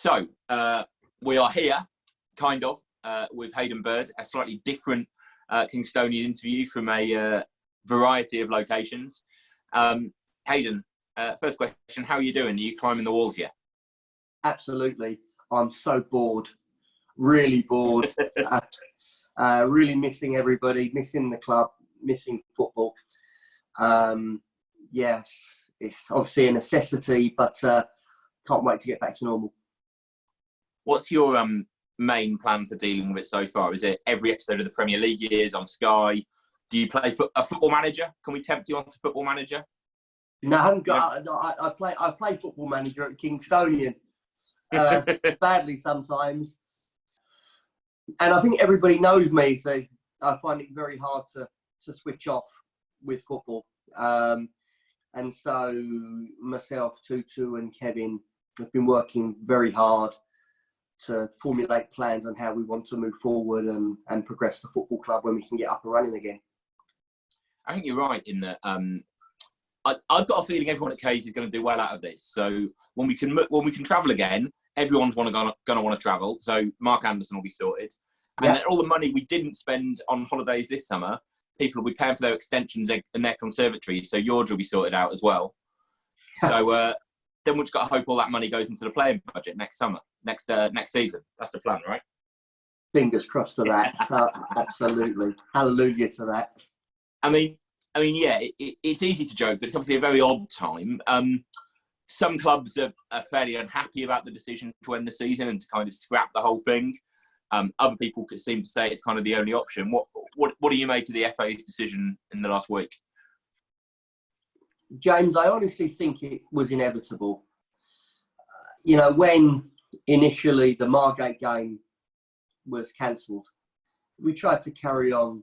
So we are here, kind of, with Hayden Bird, a slightly different Kingstonian interview from a variety of locations. Hayden, first question, how are you doing? Are you climbing the walls yet? Absolutely. I'm so bored, really bored, really missing everybody, missing the club, missing football. Yes, it's obviously a necessity, but can't wait to get back to normal. What's your main plan for dealing with it so far? Is it every episode of the Premier League years on Sky? Do you play a Football Manager? Can we tempt you onto Football Manager? No, I haven't got. I play Football Manager at Kingstonian badly sometimes, and I think everybody knows me, so I find it very hard to switch off with football. And so myself, Tutu, and Kevin have been working very hard to formulate plans on how we want to move forward and progress the football club when we can get up and running again. I think you're right in that. I've got a feeling everyone at Case is going to do well out of this. So when we can travel again, everyone's going to want to travel. So Mark Anderson will be sorted, and then all the money we didn't spend on holidays this summer, people will be paying for their extensions and their conservatories. So George will be sorted out as well. So then we've just got to hope all that money goes into the playing budget next summer, next season. That's the plan, right? Fingers crossed to that. Absolutely. Hallelujah to that. I mean, yeah, it's easy to joke, but it's obviously a very odd time. Some clubs are fairly unhappy about the decision to end the season and to kind of scrap the whole thing. Other people seem to say it's kind of the only option. What do you make of the FA's decision in the last week? James, I honestly think it was inevitable. When initially the Margate game was cancelled, we tried to carry on.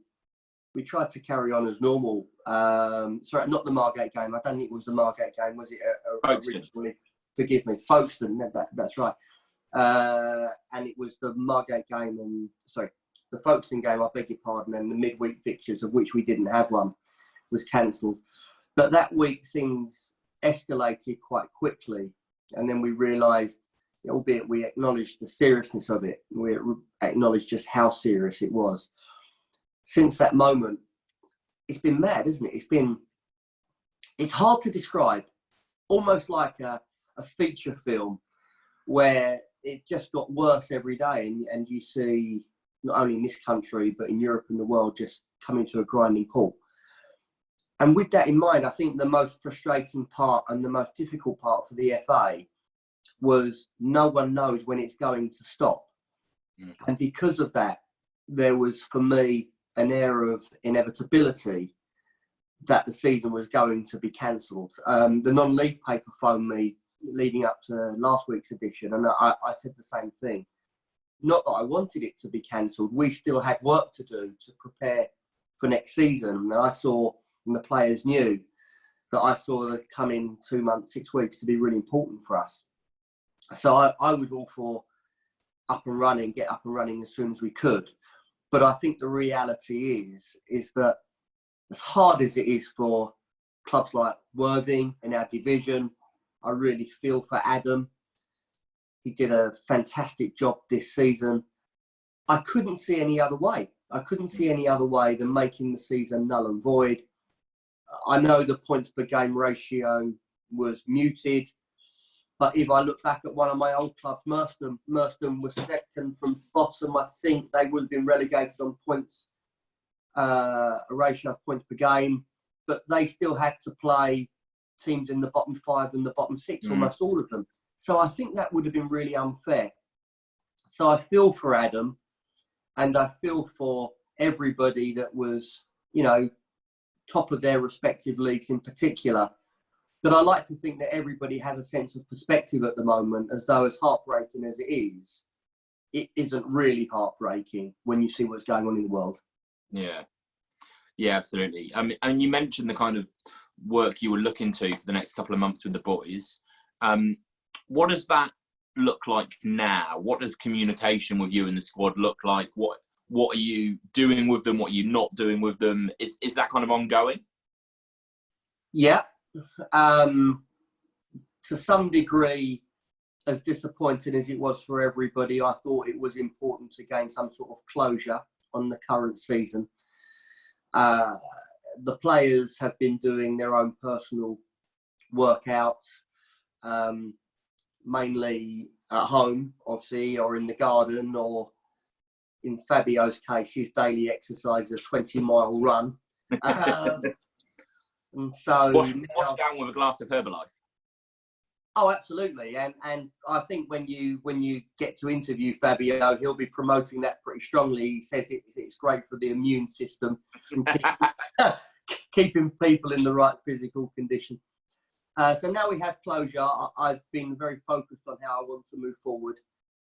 We tried to carry on as normal. Sorry, not the Margate game. I don't think it was the Margate game. Was it originally? Forgive me, Folkestone. That's right. And it was the Margate game the Folkestone game, I beg your pardon, and the midweek fixtures, of which we didn't have one, was cancelled. But that week things escalated quite quickly, and then we realised, albeit we acknowledged the seriousness of it, we acknowledged just how serious it was. Since that moment, it's been mad, isn't it? It's hard to describe, almost like a feature film where it just got worse every day, and you see, not only in this country, but in Europe and the world, just coming to a grinding halt. And with that in mind, I think the most frustrating part and the most difficult part for the FA was no one knows when it's going to stop. Mm. And because of that, there was, for me, an air of inevitability that the season was going to be cancelled. The non-league paper phoned me leading up to last week's edition, and I said the same thing. Not that I wanted it to be cancelled. We still had work to do to prepare for next season. And I saw, and the players knew, that I saw the coming 2 months, 6 weeks to be really important for us. So I was all for get up and running as soon as we could. But I think the reality is that as hard as it is for clubs like Worthing in our division, I really feel for Adam. He did a fantastic job this season. I couldn't see any other way. I couldn't see any other way than making the season null and void. I know the points per game ratio was muted, but if I look back at one of my old clubs, Merstham was second from bottom. I think they would have been relegated on points, a ratio of points per game, but they still had to play teams in the bottom 5 and the bottom 6, almost all of them. So I think that would have been really unfair. So I feel for Adam, and I feel for everybody that was, top of their respective leagues in particular. But I like to think that everybody has a sense of perspective at the moment, as though as heartbreaking as it isn't really heartbreaking when you see what's going on in the world. Yeah, absolutely. I mean, you mentioned the kind of work you were looking to for the next couple of months with the boys. What does that look like now? What does communication with you and the squad look like? What are you doing with them? What are you not doing with them? Is that kind of ongoing? Yeah. To some degree, as disappointing as it was for everybody, I thought it was important to gain some sort of closure on the current season. The players have been doing their own personal workouts, mainly at home, obviously, or in the garden, or in Fabio's case, his daily exercise is a 20-mile run. And so wash down with a glass of Herbalife. Oh, absolutely, and I think when you get to interview Fabio, he'll be promoting that pretty strongly. He says it's great for the immune system and keeping people in the right physical condition. So now we have closure. I've been very focused on how I want to move forward.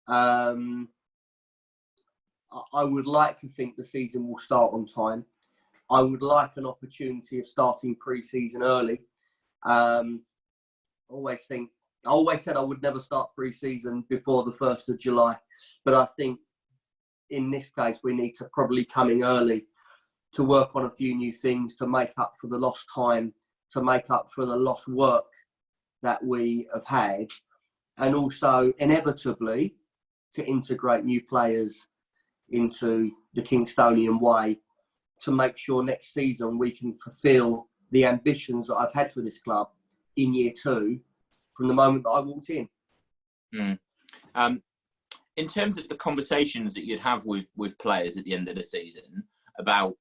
I would like to think the season will start on time. I would like an opportunity of starting pre-season early. I always said I would never start pre-season before the 1st of July. But I think in this case, we need to probably come in early to work on a few new things, to make up for the lost time, to make up for the lost work that we have had, and also inevitably to integrate new players into the Kingstonian way, to make sure next season we can fulfil the ambitions that I've had for this club in year 2 from the moment that I walked in. In terms of the conversations that you'd have with players at the end of the season about,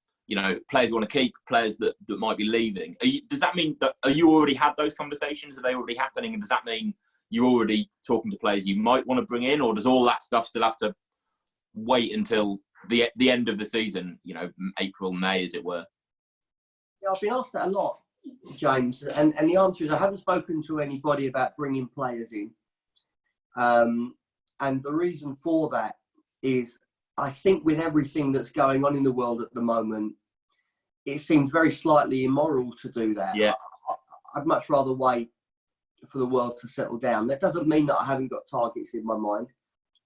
players you want to keep, players that might be leaving, does that mean that you already had those conversations? Are they already happening? And does that mean you're already talking to players you might want to bring in, or does all that stuff still have to wait until the end of the season, April, May, as it were? Yeah, I've been asked that a lot, James, and the answer is I haven't spoken to anybody about bringing players in. And the reason for that is I think with everything that's going on in the world at the moment, it seems very slightly immoral to do that. Yeah. I'd much rather wait for the world to settle down. That doesn't mean that I haven't got targets in my mind.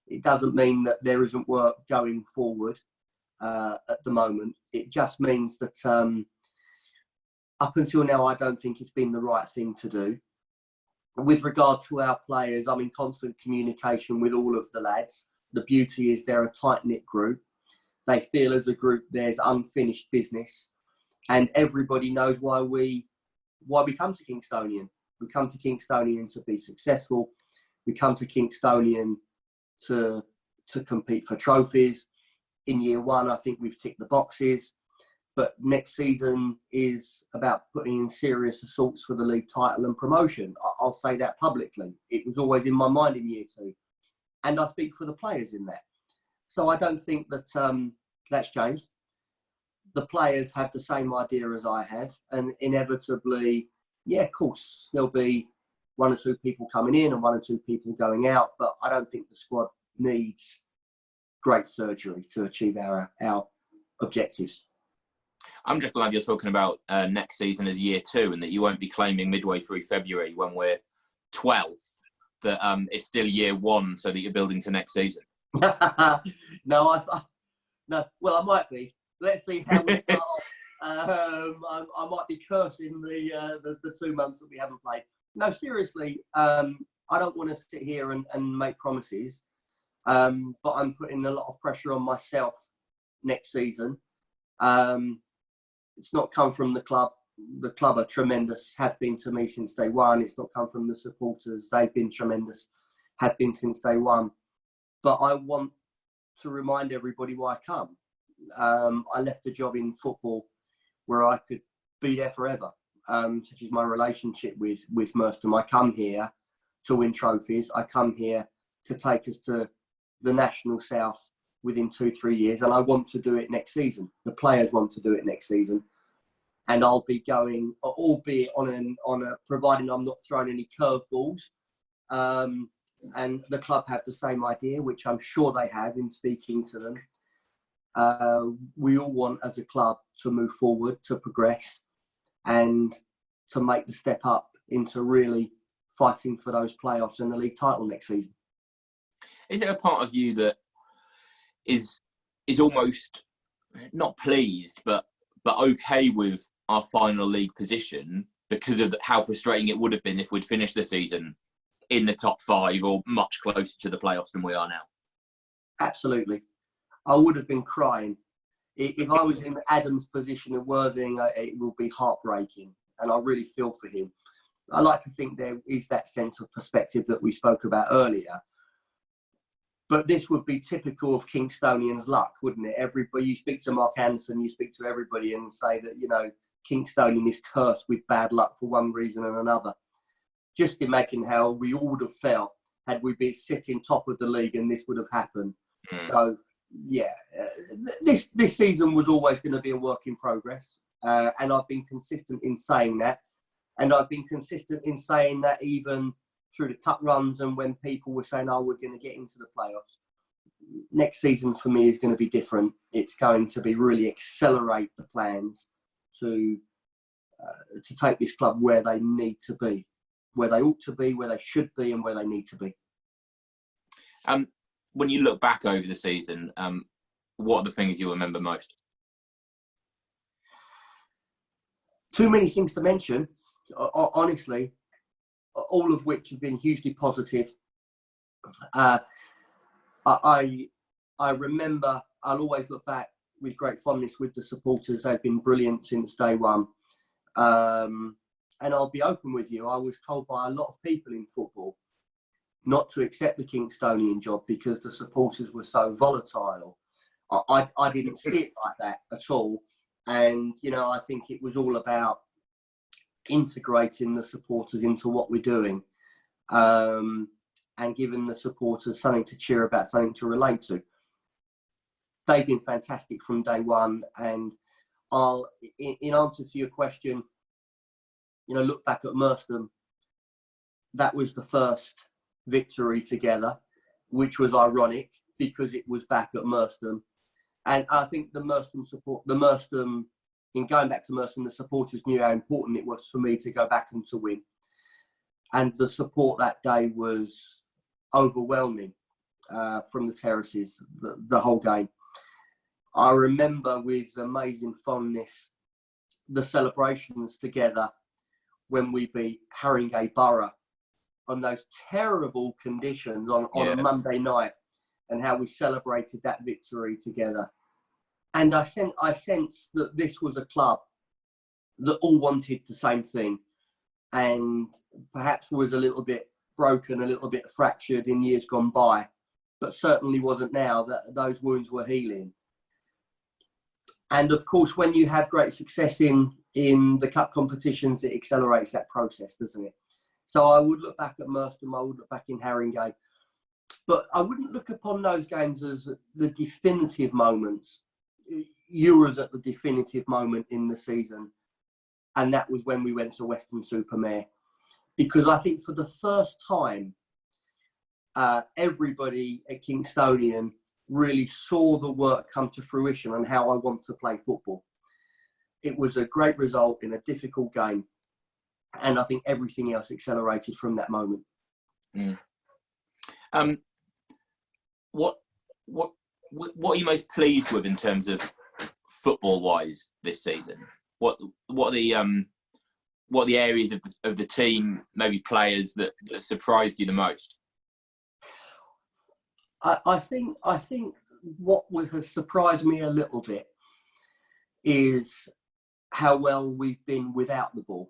It doesn't mean that there isn't work going forward at the moment. It just means that up until now, I don't think it's been the right thing to do. With regard to our players, I'm in constant communication with all of the lads. The beauty is they're a tight-knit group. They feel as a group there's unfinished business, and everybody knows why we come to Kingstonian. We come to Kingstonian to be successful. We come to Kingstonian to compete for trophies. In year 1, I think we've ticked the boxes. But next season is about putting in serious assaults for the league title and promotion. I'll say that publicly. It was always in my mind in year 2. And I speak for the players in that. So I don't think that that's changed. The players have the same idea as I have. And inevitably, yeah, of course, there'll be 1 or 2 people coming in and 1 or 2 people going out. But I don't think the squad needs great surgery to achieve our objectives. I'm just glad you're talking about next season as year 2, and that you won't be claiming midway through February when we're 12th that it's still year 1, so that you're building to next season. No. Well, I might be. Let's see how we start off. I might be cursing the 2 months that we haven't played. No, seriously, I don't want to sit here and make promises, but I'm putting a lot of pressure on myself next season. It's not come from the club. The club are tremendous, have been to me since day 1. It's not come from the supporters. They've been tremendous, have been since day 1. But I want to remind everybody why I come. I left a job in football where I could be there forever, such as my relationship with Merstham. I come here to win trophies. I come here to take us to the National South within 2-3 years, and I want to do it next season. The players want to do it next season, and I'll be going, albeit on a providing I'm not throwing any curveballs. And the club have the same idea, which I'm sure they have in speaking to them. We all want, as a club, to move forward, to progress, and to make the step up into really fighting for those playoffs and the league title next season. Is there a part of you that is almost not pleased, but okay with our final league position because of how frustrating it would have been if we'd finished the season in the top 5 or much closer to the playoffs than we are now. Absolutely. I would have been crying. If I was in Adam's position of Worthing, it would be heartbreaking. And I really feel for him. I like to think there is that sense of perspective that we spoke about earlier. But this would be typical of Kingstonian's luck, wouldn't it? Everybody, you speak to Mark Anderson, you speak to everybody and say that, Kingstonian is cursed with bad luck for one reason and another. Just imagine how we all would have felt had we been sitting top of the league and this would have happened. So, yeah, this season was always going to be a work in progress. And I've been consistent in saying that. And I've been consistent in saying that even through the cup runs and when people were saying, oh, we're going to get into the playoffs. Next season for me is going to be different. It's going to be really accelerate the plans to take this club where they need to be, where they ought to be, where they should be and where they need to be. When you look back over the season, what are the things you remember most? Too many things to mention, honestly, all of which have been hugely positive. I remember, I'll always look back with great fondness with the supporters. They've been brilliant since day one. And I'll be open with you. I was told by a lot of people in football not to accept the Kingstonian job because the supporters were so volatile. I didn't see it like that at all. And, I think it was all about integrating the supporters into what we're doing and giving the supporters something to cheer about, something to relate to. They've been fantastic from day one. And I'll, in answer to your question, look back at Merstham. That was the first victory together, which was ironic because it was back at Merstham. And I think in going back to Merstham, the supporters knew how important it was for me to go back and to win. And the support that day was overwhelming from the terraces, the whole game. I remember with amazing fondness the celebrations together when we beat Haringey Borough on those terrible conditions on a Monday night and how we celebrated that victory together. And I sensed that this was a club that all wanted the same thing and perhaps was a little bit broken, a little bit fractured in years gone by, but certainly wasn't now, that those wounds were healing. And of course, when you have great success in the cup competitions, it accelerates that process, doesn't it? So I would look back at Merstham, I would look back in Haringey, but I wouldn't look upon those games as the definitive moments. Euros at the definitive moment in the season, and that was when we went to Weston-super-Mare, because I think for the first time everybody at Kingstonian really saw the work come to fruition and how I want to play football. It was a great result in a difficult game, and I think everything else accelerated from that moment. What are you most pleased with in terms of football-wise this season? What are the areas of the team, maybe players that surprised you the most? I think what has surprised me a little bit is how well we've been without the ball.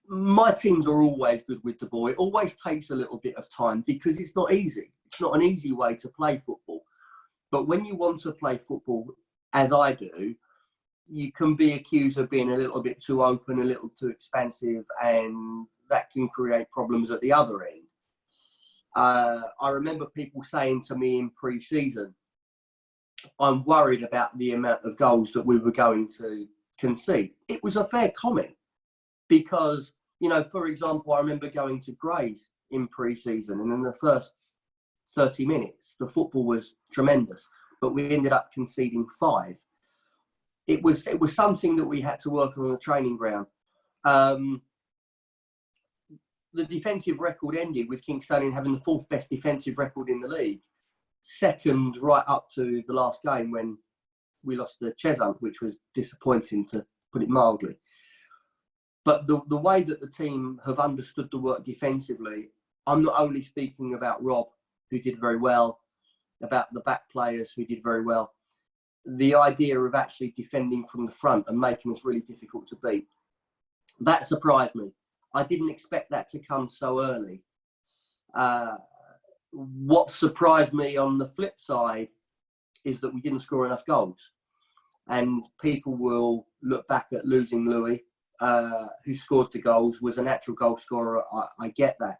My teams are always good with the ball. It always takes a little bit of time because it's not easy. It's not an easy way to play football. But when you want to play football, as I do, you can be accused of being a little bit too open, a little too expansive, and that can create problems at the other end. I remember people saying to me in pre-season, I'm worried about the amount of goals that we were going to concede. It was a fair comment because, for example, I remember going to Grays in pre-season, and in the first 30 minutes, the football was tremendous, but we ended up conceding 5. It was something that we had to work on the training ground. The defensive record ended with Kingstonian having the 4th best defensive record in the league, second right up to the last game when we lost to Chesham, which was disappointing, to put it mildly. But the way that the team have understood the work defensively, I'm not only speaking about Rob, who did very well, about the back players who did very well. The idea of actually defending from the front and making us really difficult to beat, that surprised me. I didn't expect that to come so early. What surprised me on the flip side is that we didn't score enough goals. And people will look back at losing Louis, who scored the goals, was a natural goal scorer. I get that.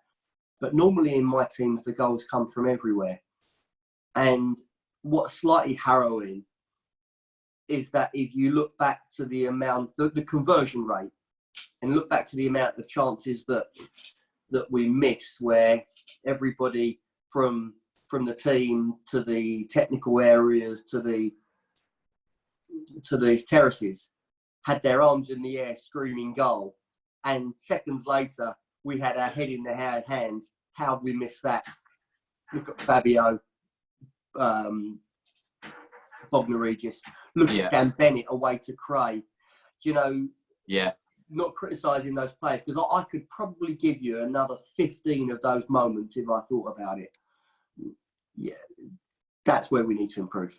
But normally in my teams, the goals come from everywhere. And what's slightly harrowing is that if you look back to the amount, the conversion rate, and look back to the amount of chances that we miss, where everybody from the team to the technical areas to these terraces had their arms in the air screaming goal, and seconds later we had our head in the hands. How did we miss that? Look at Fabio, Bognor Regis. Look at Dan Bennett away to Cray. Not criticising those players, because I could probably give you another 15 of those moments if I thought about it. Yeah, that's where we need to improve.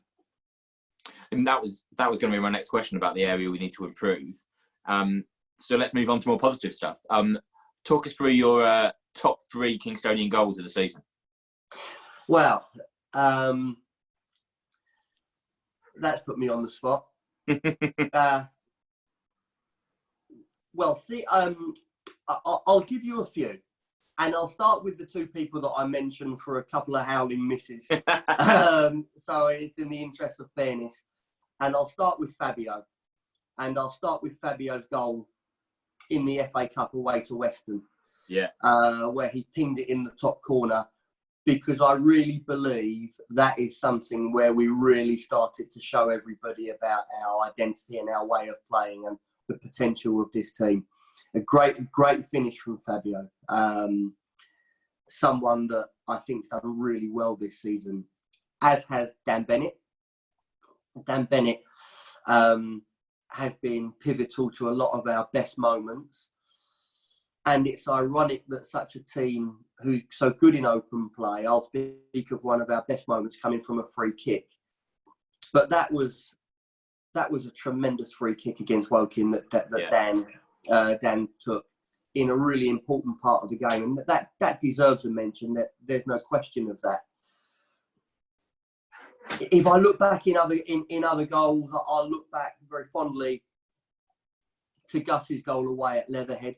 And that was going to be my next question about the area we need to improve. So let's move on to more positive stuff. Talk us through your top 3 Kingstonian goals of the season. Well, that's put me on the spot. Well, see, I'll give you a few, and I'll start with the 2 people that I mentioned for a couple of howling misses. So it's in the interest of fairness. And I'll start with Fabio. And I'll start with Fabio's goal in the FA Cup away to Weston. Yeah. Where he pinged it in the top corner, because I really believe that is something where we really started to show everybody about our identity and our way of playing and the potential of this team. A great finish from Fabio. Someone that I think's done really well this season, as has Dan Bennett. Dan Bennett has been pivotal to a lot of our best moments. And it's ironic that such a team who's so good in open play, I'll speak of one of our best moments coming from a free kick. But that was a tremendous free kick against Woking that Dan took in a really important part of the game. And that deserves a mention. That there's no question of that. If I look back in other goals, I'll look back very fondly to Gus's goal away at Leatherhead,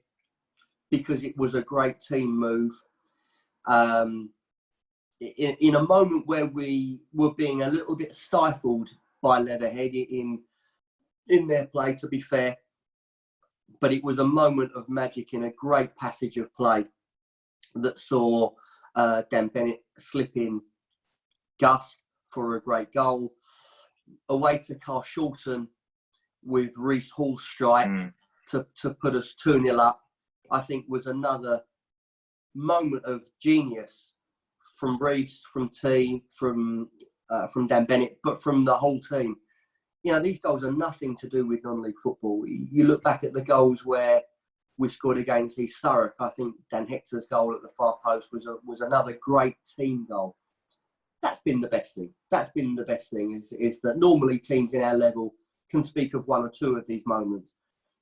because it was a great team move. In a moment where we were being a little bit stifled by Leatherhead in their play, to be fair, but it was a moment of magic in a great passage of play that saw Dan Bennett slip in Gus for a great goal. Away to Carshalton with Reece Hall's strike to put us 2-0 up, I think was another moment of genius from Reece, from Dan Bennett, but from the whole team. These goals are nothing to do with non-league football. You look back at the goals where we scored against East Thurrock. I think Dan Hector's goal at the far post was another great team goal. That's been the best thing. Is that normally teams in our level can speak of 1 or 2 of these moments.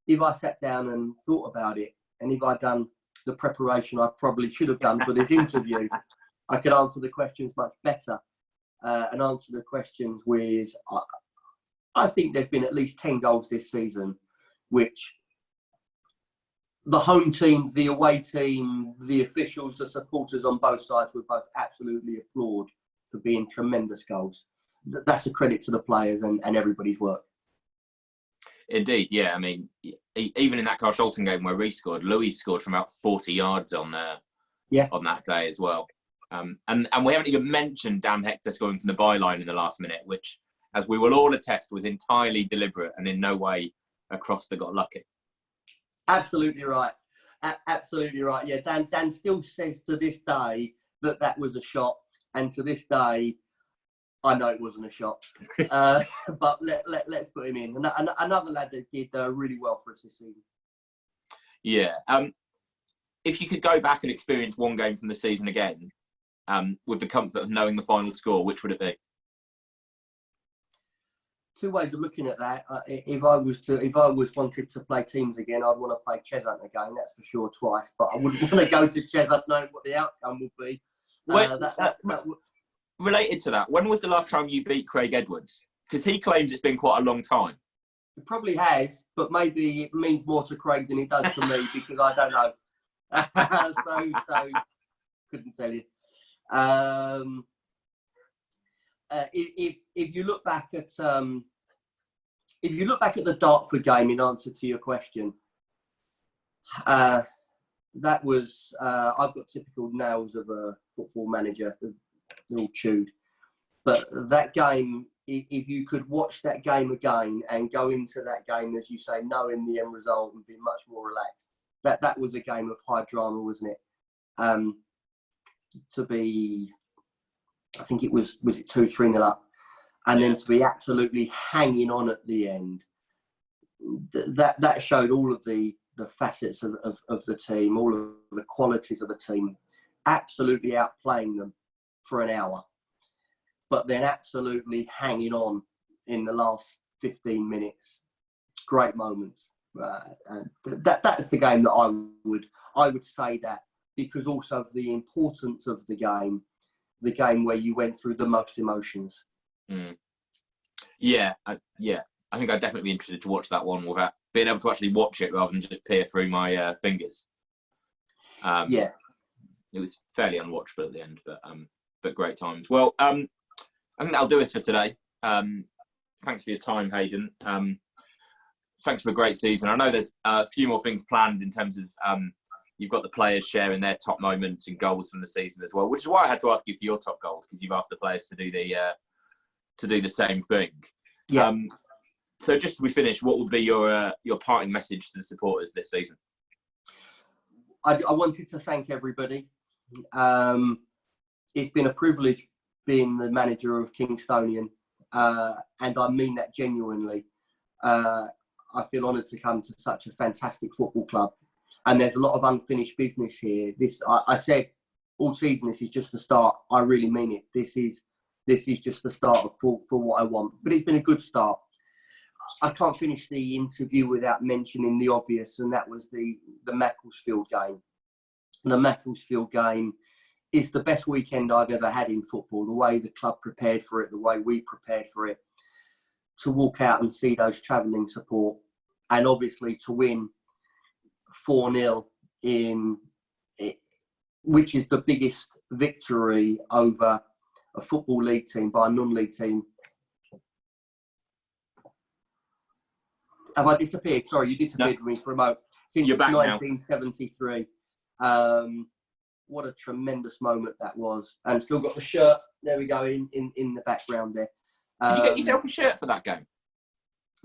If I sat down and thought about it, and if I'd done the preparation I probably should have done for this interview, I could answer the questions much better and answer the questions with... I think there's been at least 10 goals this season, which the home team, the away team, the officials, the supporters on both sides would both absolutely applaud for being tremendous goals. That's a credit to the players and everybody's work. Indeed, yeah. I mean, even in that Carshalton game where Reece scored, Louis scored from about 40 yards on that day as well. And we haven't even mentioned Dan Hector scoring from the byline in the last minute, which, as we will all attest, was entirely deliberate and in no way a cross that got lucky. Absolutely right. Absolutely right. Yeah, Dan still says to this day that was a shot, and to this day, I know it wasn't a shot. But let's put him in. Another lad that did really well for us this season. Yeah. If you could go back and experience one game from the season again, with the comfort of knowing the final score, which would it be? Two ways of looking at that. If I was wanted to play teams again, I'd want to play Cheshunt again. That's for sure, twice. But I wouldn't want to go to Cheshunt knowing what the outcome would be. Related to that, when was the last time you beat Craig Edwards? Because he claims it's been quite a long time. It probably has, but maybe it means more to Craig than it does to me because I don't know. so couldn't tell you. If you look back at the Dartford game, in answer to your question, that was I've got typical nails of a football manager. They're all chewed. But that game, if you could watch that game again and go into that game, as you say, knowing the end result and be much more relaxed, that was a game of high drama, wasn't it? To be, I think it was it 2-3-0 up, and then to be absolutely hanging on at the end. That showed all of the facets of the team, all of the qualities of the team, absolutely outplaying them for an hour, but then absolutely hanging on in the last 15 minutes. Great moments. And that's the game that I would say that, because also of the importance of the game where you went through the most emotions. Yeah. I think I'd definitely be interested to watch that one without being able to actually watch it rather than just peer through my fingers. It was fairly unwatchable at the end, but great times. Well, I think that'll do us for today. Thanks for your time, Hayden. Thanks for a great season. I know there's a few more things planned in terms of you've got the players sharing their top moments and goals from the season as well, which is why I had to ask you for your top goals, because you've asked the players to do the same thing. Yeah. So just as we finish, what would be your parting message to the supporters this season? I wanted to thank everybody. It's been a privilege being the manager of Kingstonian, and I mean that genuinely. I feel honoured to come to such a fantastic football club, and there's a lot of unfinished business here. I said all season, this is just the start. I really mean it. This is just the start for what I want. But it's been a good start. I can't finish the interview without mentioning the obvious, and that was the Macclesfield game. The Macclesfield game is the best weekend I've ever had in football. The way the club prepared for it, the way we prepared for it, to walk out and see those travelling support, and obviously to win 4-0 which is the biggest victory over a football league team by a non-league team. Have I disappeared? Sorry, you disappeared with me for a moment. Since You're back 1973. What a tremendous moment that was. And still got the shirt. There we go, in the background there. Did you get yourself a shirt for that game?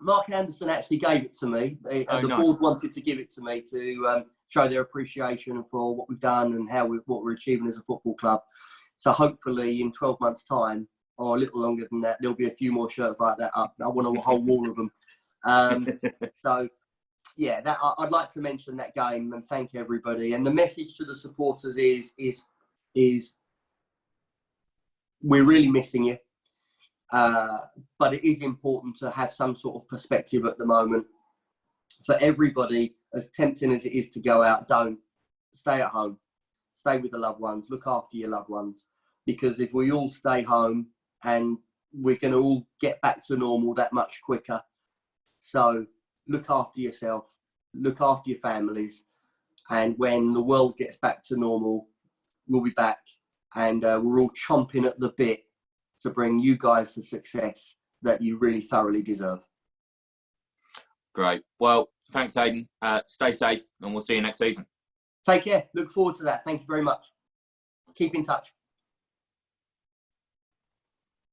Mark Anderson actually gave it to me. The nice. board wanted to give it to me to show their appreciation for what we've done and what we're achieving as a football club. So hopefully in 12 months' time, or a little longer than that, there'll be a few more shirts like that up. I want a whole wall of them. So, yeah, I'd like to mention that game and thank everybody. And the message to the supporters is we're really missing you. But it is important to have some sort of perspective at the moment. For everybody, as tempting as it is to go out, don't. Stay at home. Stay with the loved ones. Look after your loved ones. Because if we all stay home, and we're going to all get back to normal that much quicker. So look after yourself. Look after your families. And when the world gets back to normal, we'll be back. And we're all chomping at the bit to bring you guys the success that you really thoroughly deserve. Great. Well, thanks, Hayden. Stay safe, and we'll see you next season. Take care. Look forward to that. Thank you very much. Keep in touch.